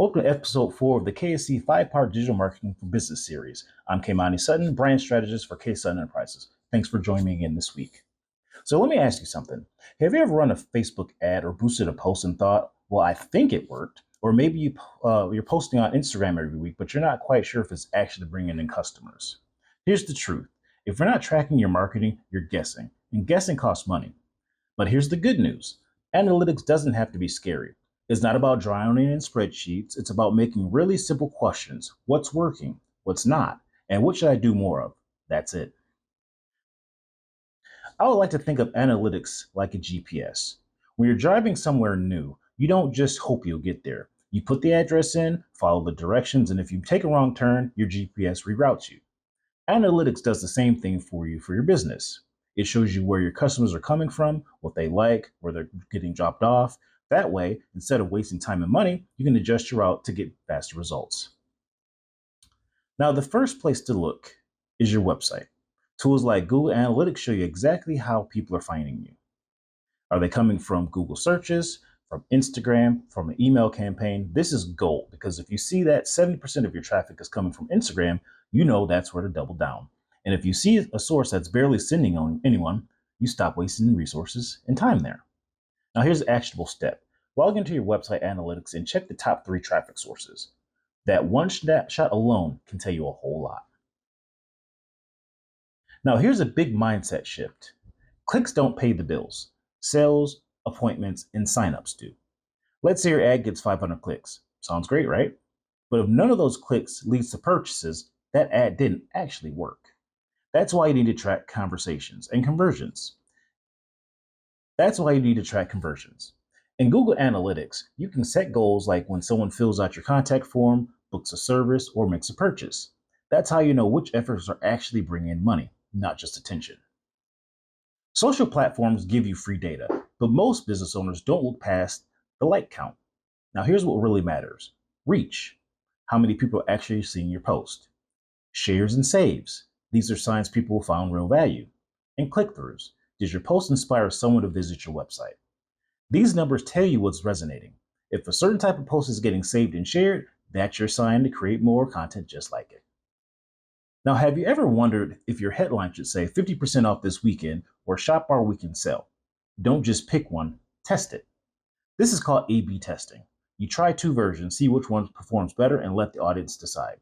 Welcome to episode 4 of the KSE 5-part Digital Marketing for Business series. I'm Kaimani Sutton, brand strategist for K Sutton Enterprises. Thanks for joining me again this week. So let me ask you something. Have you ever run a Facebook ad or boosted a post and thought, well, I think it worked? Or maybe you're posting on Instagram every week, but you're not quite sure if it's actually bringing in customers. Here's the truth. If you're not tracking your marketing, you're guessing. And guessing costs money. But here's the good news. Analytics doesn't have to be scary. It's not about drowning in spreadsheets. It's about making really simple questions. What's working? What's not? And what should I do more of? That's it. I would like to think of analytics like a GPS. When you're driving somewhere new, you don't just hope you'll get there. You put the address in, follow the directions, and if you take a wrong turn, your GPS reroutes you. Analytics does the same thing for you for your business. It shows you where your customers are coming from, what they like, where they're getting dropped off. That way, instead of wasting time and money, you can adjust your route to get faster results. Now, the first place to look is your website. Tools like Google Analytics show you exactly how people are finding you. Are they coming from Google searches, from Instagram, from an email campaign? This is gold because if you see that 70% of your traffic is coming from Instagram, you know that's where to double down. And if you see a source that's barely sending on anyone, you stop wasting resources and time there. Now here's an actionable step. Log into your website analytics and check the top 3 traffic sources. That one snapshot alone can tell you a whole lot. Now here's a big mindset shift. Clicks don't pay the bills. Sales, appointments, and signups do. Let's say your ad gets 500 clicks. Sounds great, right? But if none of those clicks leads to purchases, that ad didn't actually work. That's why you need to track conversations and conversions. In Google Analytics, you can set goals like when someone fills out your contact form, books a service, or makes a purchase. That's how you know which efforts are actually bringing in money, not just attention. Social platforms give you free data, but most business owners don't look past the like count. Now here's what really matters. Reach. How many people are actually seeing your post? Shares and saves. These are signs people found real value. And click-throughs. Did your post inspire someone to visit your website? These numbers tell you what's resonating. If a certain type of post is getting saved and shared, that's your sign to create more content just like it. Now, have you ever wondered if your headline should say 50% off this weekend or shop our weekend sale? Don't just pick one, test it. This is called A/B testing. You try 2 versions, see which one performs better, and let the audience decide.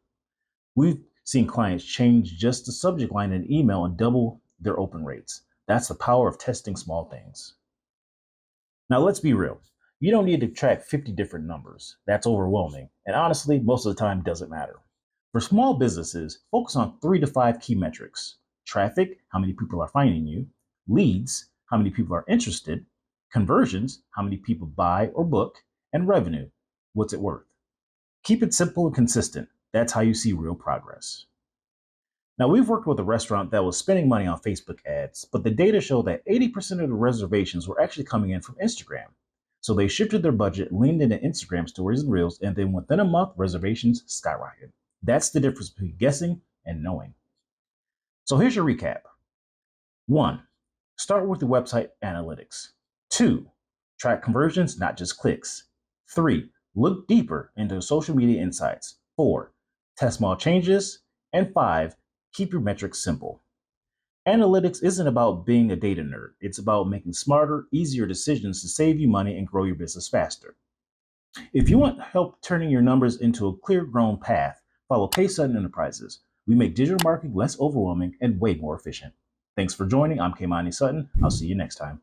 We've seen clients change just the subject line in email and double their open rates. That's the power of testing small things. Now, let's be real. You don't need to track 50 different numbers. That's overwhelming. And honestly, most of the time doesn't matter. For small businesses, focus on 3 to 5 key metrics. Traffic, how many people are finding you. Leads, how many people are interested. Conversions, how many people buy or book. And revenue, what's it worth? Keep it simple and consistent. That's how you see real progress. Now, we've worked with a restaurant that was spending money on Facebook ads, but the data showed that 80% of the reservations were actually coming in from Instagram. So they shifted their budget, leaned into Instagram stories and reels, and then within a month, reservations skyrocketed. That's the difference between guessing and knowing. So here's your recap. 1, start with the website analytics. 2, track conversions, not just clicks. 3, look deeper into social media insights. 4, test small changes. And 5, keep your metrics simple. Analytics isn't about being a data nerd. It's about making smarter, easier decisions to save you money and grow your business faster. If you want help turning your numbers into a clear grown path, follow K Sutton Enterprises. We make digital marketing less overwhelming and way more efficient. Thanks for joining. I'm Kaimani Sutton. I'll see you next time.